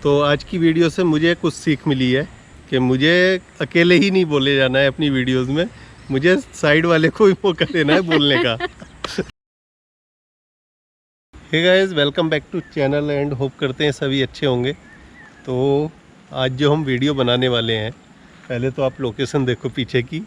तो आज की वीडियो से मुझे कुछ सीख मिली है कि मुझे अकेले ही नहीं बोले जाना है अपनी वीडियोस में, मुझे साइड वाले को भी मौका देना है बोलने का। Hey guys, welcome back to channel and hope करते हैं सभी अच्छे होंगे। तो आज जो हम वीडियो बनाने वाले हैं, पहले तो आप लोकेशन देखो, पीछे की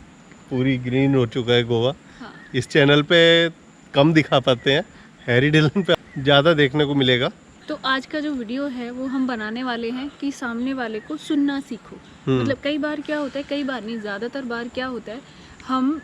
पूरी ग्रीन हो चुका है गोवा। हाँ। इस चैनल पे कम दिखा पाते हैं, हैरी डिलन पे ज़्यादा देखने को मिलेगा। तो आज का जो वीडियो है वो हम बनाने वाले हैं कि सामने वाले को सुनना सीखो। मतलब कई बार क्या होता है, कई बार नहीं, ज़्यादातर बार क्या होता है, हम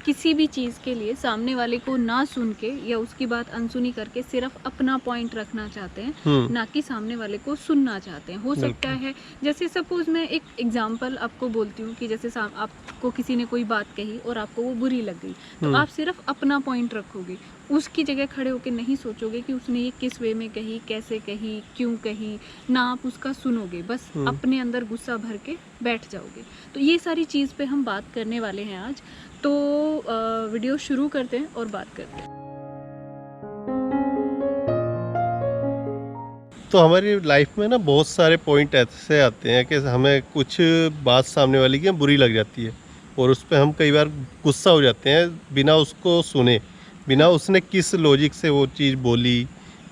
किसी भी चीज़ के लिए सामने वाले को ना सुन के या उसकी बात अनसुनी करके सिर्फ अपना पॉइंट रखना चाहते हैं, ना कि सामने वाले को सुनना चाहते हैं। हो सकता है, जैसे सपोज मैं एक एग्जांपल आपको बोलती हूँ कि जैसे आपको किसी ने कोई बात कही और आपको वो बुरी लग गई, तो आप सिर्फ अपना पॉइंट रखोगे, उसकी जगह खड़े होकर नहीं सोचोगे कि उसने ये किस वे में कही, कैसे कही, क्यों कही, ना आप उसका सुनोगे, बस अपने अंदर गुस्सा भर के बैठ जाओगे। तो ये सारी चीज़ पे हम बात करने वाले हैं आज। तो वीडियो शुरू करते हैं और बात करते हैं। तो हमारी लाइफ में ना बहुत सारे पॉइंट ऐसे आते हैं कि हमें कुछ बात सामने वाली की बुरी लग जाती है और उस पर हम कई बार गुस्सा हो जाते हैं बिना उसको सुने, बिना उसने किस लॉजिक से वो चीज़ बोली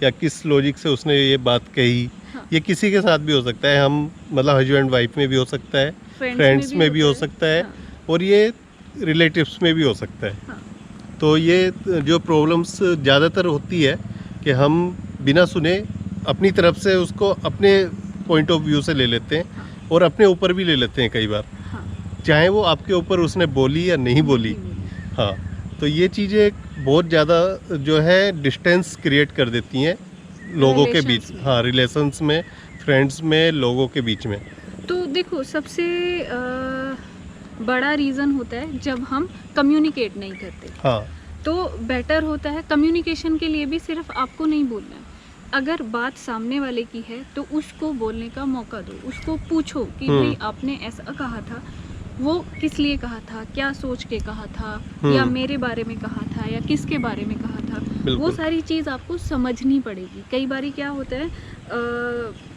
या किस लॉजिक से उसने ये बात कही। हाँ। ये किसी के साथ भी हो सकता है, हम मतलब हस्बैंड वाइफ में भी हो सकता है, फ्रेंड्स में भी हो सकता है। हाँ। और ये रिलेटिव्स में भी हो सकता है। हाँ। तो ये जो प्रॉब्लम्स ज़्यादातर होती है कि हम बिना सुने अपनी तरफ से उसको अपने पॉइंट ऑफ व्यू से ले लेते हैं। हाँ। और अपने ऊपर भी ले लेते हैं कई बार। हाँ। चाहे वो आपके ऊपर उसने बोली या नहीं बोली। हाँ। तो ये चीज़ें बहुत ज़्यादा जो है डिस्टेंस क्रिएट कर देती हैं लोगों के बीच। हाँ, रिलेशंस में, फ्रेंड्स में, लोगों के बीच में। तो देखो, सबसे बड़ा रीज़न होता है जब हम कम्युनिकेट नहीं करते। हाँ। तो बेटर होता है, कम्युनिकेशन के लिए भी सिर्फ आपको नहीं बोलना है। अगर बात सामने वाले की है तो उसको बोलने का मौका दो, उसको पूछो कि भाई आपने ऐसा कहा था, वो किस लिए कहा था, क्या सोच के कहा था, या मेरे बारे में कहा था या किसके बारे में कहा था। वो सारी चीज़ आपको समझनी पड़ेगी। कई बारी क्या होता है,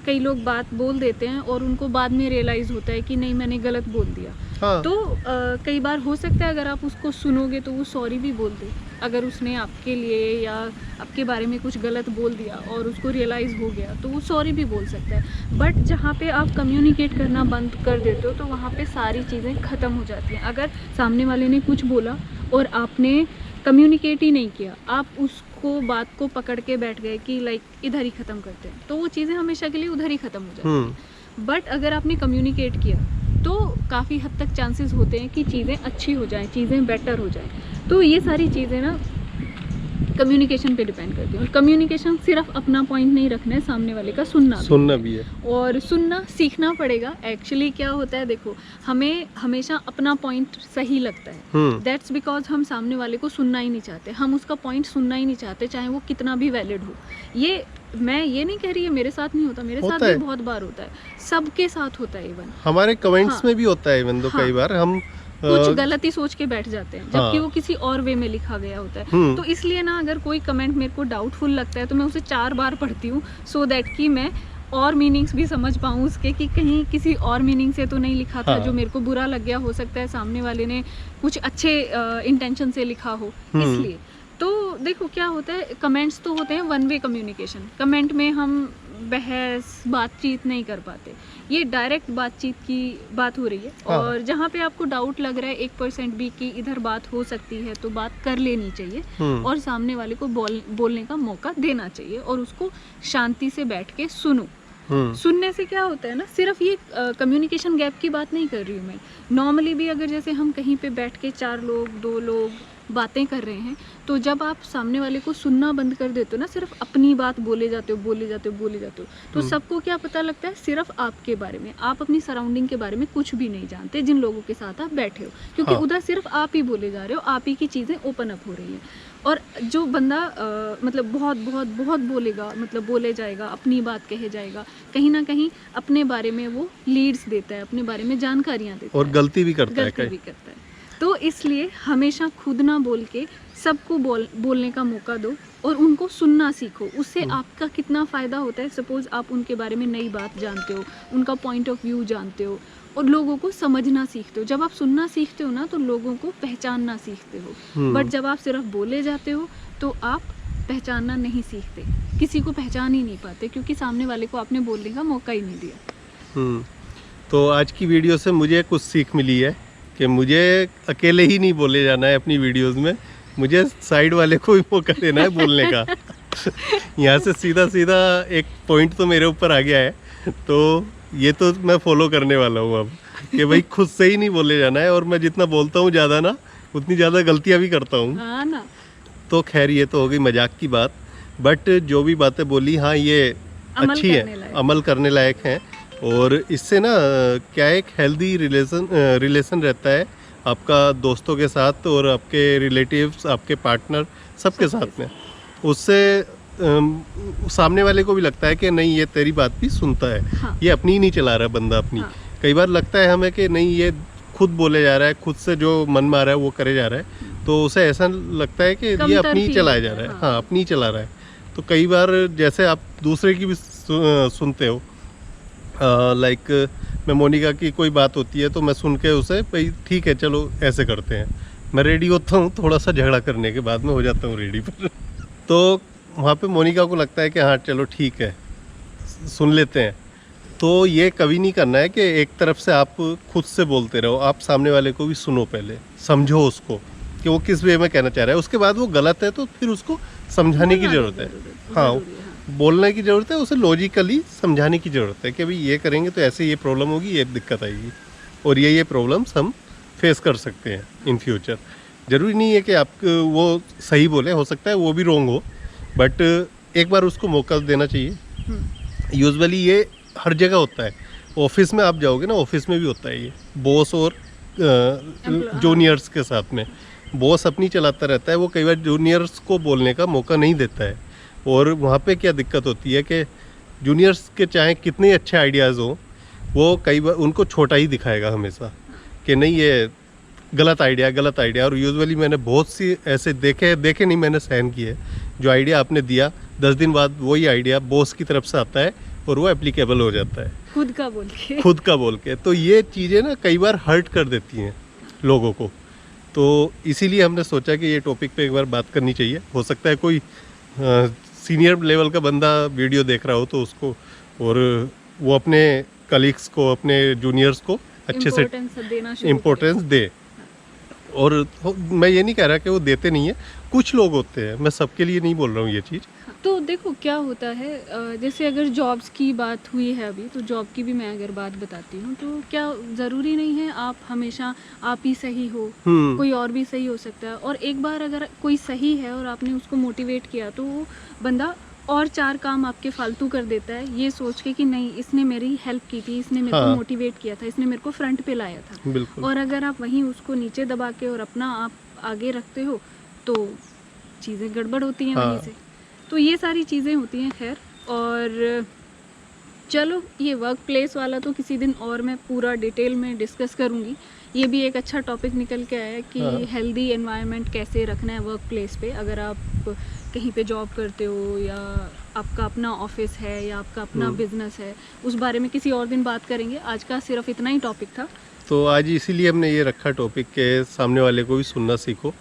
कई लोग बात बोल देते हैं और उनको बाद में रियलाइज़ होता है कि नहीं, मैंने गलत बोल दिया। हाँ। तो कई बार हो सकता है अगर आप उसको सुनोगे तो वो सॉरी भी बोल दे, अगर उसने आपके लिए या आपके बारे में कुछ गलत बोल दिया और उसको रियलाइज़ हो गया तो वो सॉरी भी बोल सकता है। बट जहाँ पे आप कम्युनिकेट करना बंद कर देते हो तो वहाँ पे सारी चीज़ें ख़त्म हो जाती हैं। अगर सामने वाले ने कुछ बोला और आपने कम्युनिकेट ही नहीं किया, आप उसको बात को पकड़ के बैठ गए कि लाइक इधर ही ख़त्म करते हैं, तो वो चीज़ें हमेशा के लिए उधर ही ख़त्म हो जाती हैं। बट अगर आपने कम्युनिकेट किया तो काफ़ी हद तक चांसेस होते हैं कि चीज़ें अच्छी हो जाएं, चीज़ें बेटर हो जाएं। तो ये सारी चीज़ें ना कम्युनिकेशन पे डिपेंड करती है। और कम्युनिकेशन सिर्फ अपना पॉइंट नहीं रखना है, सामने वाले का सुनना भी है। और सुनना सीखना पड़ेगा। एक्चुअली क्या होता है, देखो, हमें हमेशा अपना पॉइंट सही लगता है, दैट्स बिकॉज हम सामने वाले को सुनना ही नहीं चाहते, हम उसका पॉइंट सुनना ही नहीं चाहते, चाहे वो कितना भी वैलिड हो। ये मैं ये नहीं कह रही है मेरे साथ नहीं होता, मेरे साथ भी बहुत बार होता है, सबके साथ होता है। इवन हमारे कमेंट्स में भी होता है। इवन तो कई बार हम कुछ गलती सोच के बैठ जाते हैं जबकि वो किसी और वे में लिखा गया होता है। तो इसलिए ना, अगर कोई कमेंट मेरे को डाउटफुल लगता है तो मैं उसे 4 बार पढ़ती हूँ, सो दैट कि मैं और मीनिंग्स भी समझ पाऊँ उसके, कि कहीं किसी और मीनिंग से तो नहीं लिखा था जो मेरे को बुरा लग गया। हो सकता है सामने वाले ने कुछ अच्छे इंटेंशन से लिखा हो, इसलिए। तो देखो क्या होता है, कमेंट्स तो होते हैं वन वे कम्युनिकेशन। कमेंट में हम बहस बातचीत नहीं कर पाते, ये डायरेक्ट बातचीत की बात हो रही है। हाँ। और जहाँ पे आपको डाउट लग रहा है 1% भी कि इधर बात हो सकती है, तो बात कर लेनी चाहिए और सामने वाले को बोलने का मौका देना चाहिए और उसको शांति से बैठ के सुनो। सुनने से क्या होता है ना, सिर्फ ये कम्युनिकेशन गैप की बात नहीं कर रही हूँ मैं, नॉर्मली भी अगर जैसे हम कहीं पे बैठ के 4 लोग 2 लोग बातें कर रहे हैं, तो जब आप सामने वाले को सुनना बंद कर देते हो ना, सिर्फ अपनी बात बोले जाते हो, तो सबको क्या पता लगता है, सिर्फ आपके बारे में, आप अपनी सराउंडिंग के बारे में कुछ भी नहीं जानते जिन लोगों के साथ आप बैठे हो, क्योंकि उधर सिर्फ आप ही बोले जा रहे हो, आप ही की चीज़ें ओपन अप हो रही हैं। और जो बंदा मतलब बहुत बहुत बहुत बोलेगा, मतलब बोले जाएगा, अपनी बात कहे जाएगा, कहीं ना कहीं अपने बारे में वो लीड्स देता है, अपने बारे में जानकारियाँ देता है और गलती भी करता है। तो इसलिए हमेशा खुद ना बोल के सबको बोलने का मौका दो, और उनको सुनना सीखो। उससे आपका कितना फ़ायदा होता है, सपोज़ आप उनके बारे में नई बात जानते हो, उनका पॉइंट ऑफ व्यू जानते हो और लोगों को समझना सीखते हो। जब आप सुनना सीखते हो ना तो लोगों को पहचानना सीखते हो। बट जब आप सिर्फ बोले जाते हो तो आप पहचानना नहीं सीखते, किसी को पहचान ही नहीं पाते, क्योंकि सामने वाले को आपने बोलने का मौका ही नहीं दिया। तो आज की वीडियो से मुझे कुछ सीख मिली है कि मुझे अकेले ही नहीं बोले जाना है अपनी वीडियोस में, मुझे साइड वाले को भी मौका देना है बोलने का। यहाँ से सीधा सीधा एक पॉइंट तो मेरे ऊपर आ गया है, तो ये तो मैं फॉलो करने वाला हूँ अब कि भाई खुद से ही नहीं बोले जाना है। और मैं जितना बोलता हूँ ज़्यादा ना, उतनी ज़्यादा गलतियाँ भी करता हूँ। हाँ ना। तो खैर ये तो हो गई मजाक की बात, बट जो भी बातें बोली हाँ ये अच्छी है, अमल करने लायक हैं। और इससे ना क्या एक हेल्दी रिलेशन रहता है आपका दोस्तों के साथ और आपके रिलेटिव्स, आपके पार्टनर, सबके साथ में। उससे सामने वाले को भी लगता है कि नहीं ये तेरी बात भी सुनता है। हाँ। ये अपनी ही नहीं चला रहा बंदा अपनी। हाँ। कई बार लगता है हमें कि नहीं ये खुद बोले जा रहा है, खुद से जो मन में आ रहा है वो करे जा रहा है, तो उसे ऐसा लगता है कि ये अपनी ही चलाया जा रहा है। हाँ, अपनी ही चला रहा है। तो कई बार जैसे आप दूसरे की भी सुनते हो, लाइक मैं मोनिका की कोई बात होती है तो मैं सुन के उसे भाई ठीक है चलो ऐसे करते हैं, मैं रेडी होता हूँ, थोड़ा सा झगड़ा करने के बाद में हो जाता हूँ रेडी पर। तो वहाँ पे मोनिका को लगता है कि हाँ चलो ठीक है सुन लेते हैं। तो ये कभी नहीं करना है कि एक तरफ से आप खुद से बोलते रहो, आप सामने वाले को भी सुनो, पहले समझो उसको कि वो किस वे में कहना चाह रहा है। उसके बाद वो गलत है तो फिर उसको समझाने की ज़रूरत है। हाँ, बोलने की ज़रूरत है, उसे लॉजिकली समझाने की ज़रूरत है कि भाई ये करेंगे तो ऐसे ये प्रॉब्लम होगी, ये दिक्कत आएगी और ये प्रॉब्लम्स हम फेस कर सकते हैं इन फ्यूचर। ज़रूरी नहीं है कि आप वो सही बोले, हो सकता है वो भी रॉन्ग हो, बट एक बार उसको मौका देना चाहिए। यूजुअली ये हर जगह होता है, ऑफिस में आप जाओगे ना, ऑफिस में भी होता है ये, बॉस और जूनियर्स के साथ में। बॉस अपनी चलाता रहता है, वो कई बार जूनियर्स को बोलने का मौका नहीं देता है। और वहाँ पे क्या दिक्कत होती है कि जूनियर्स के चाहे कितने अच्छे आइडियाज़ हों, वो कई बार उनको छोटा ही दिखाएगा हमेशा कि नहीं ये गलत आइडिया। और यूजुअली मैंने बहुत सी ऐसे देखे नहीं, मैंने सहन किए, जो आइडिया आपने दिया 10 दिन बाद वही आइडिया बॉस की तरफ से आता है और वो एप्लीकेबल हो जाता है खुद का बोल के। तो ये चीज़ें ना कई बार हर्ट कर देती हैं लोगों को। तो इसीलिए हमने सोचा कि ये टॉपिक पे एक बार बात करनी चाहिए। हो सकता है कोई सीनियर लेवल का बंदा वीडियो देख रहा हो तो उसको, और वो अपने कलीग्स को, अपने जूनियर्स को अच्छे से इम्पोर्टेंस दे। और मैं ये नहीं कह रहा कि वो देते नहीं है, कुछ लोग होते हैं, मैं सबके लिए नहीं बोल रहा हूँ ये चीज़। तो देखो क्या होता है, जैसे अगर जॉब्स की बात हुई है अभी, तो जॉब की भी मैं अगर बात बताती हूँ, तो क्या ज़रूरी नहीं है आप हमेशा आप ही सही हो, कोई और भी सही हो सकता है। और एक बार अगर कोई सही है और आपने उसको मोटिवेट किया तो वो बंदा और 4 काम आपके फालतू कर देता है, ये सोच के कि नहीं इसने मेरी हेल्प की थी, इसने मेरे को मोटिवेट किया था, इसने मेरे को फ्रंट पे लाया था। और अगर आप वहीं उसको नीचे दबा के और अपना आप आगे रखते हो तो चीज़ें गड़बड़ होती हैं वहीं से। तो ये सारी चीज़ें होती हैं। खैर, और चलो ये वर्क प्लेस वाला तो किसी दिन और मैं पूरा डिटेल में डिस्कस करूँगी। ये भी एक अच्छा टॉपिक निकल के आया कि हेल्दी एनवायरनमेंट कैसे रखना है वर्क प्लेस पे। अगर आप कहीं पे जॉब करते हो या आपका अपना ऑफिस है या आपका अपना बिजनेस है, उस बारे में किसी और दिन बात करेंगे। आज का सिर्फ इतना ही टॉपिक था। तो आज इसीलिए हमने ये रखा टॉपिक के सामने वाले को भी सुनना सीखो।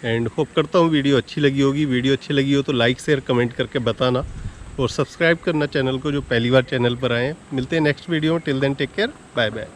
एंड होप करता हूँ वीडियो अच्छी लगी होगी। वीडियो अच्छी लगी हो तो लाइक शेयर कमेंट करके बताना और सब्सक्राइब करना चैनल को, जो पहली बार चैनल पर आए हैं। मिलते हैं नेक्स्ट वीडियो में। Till then take care, bye bye.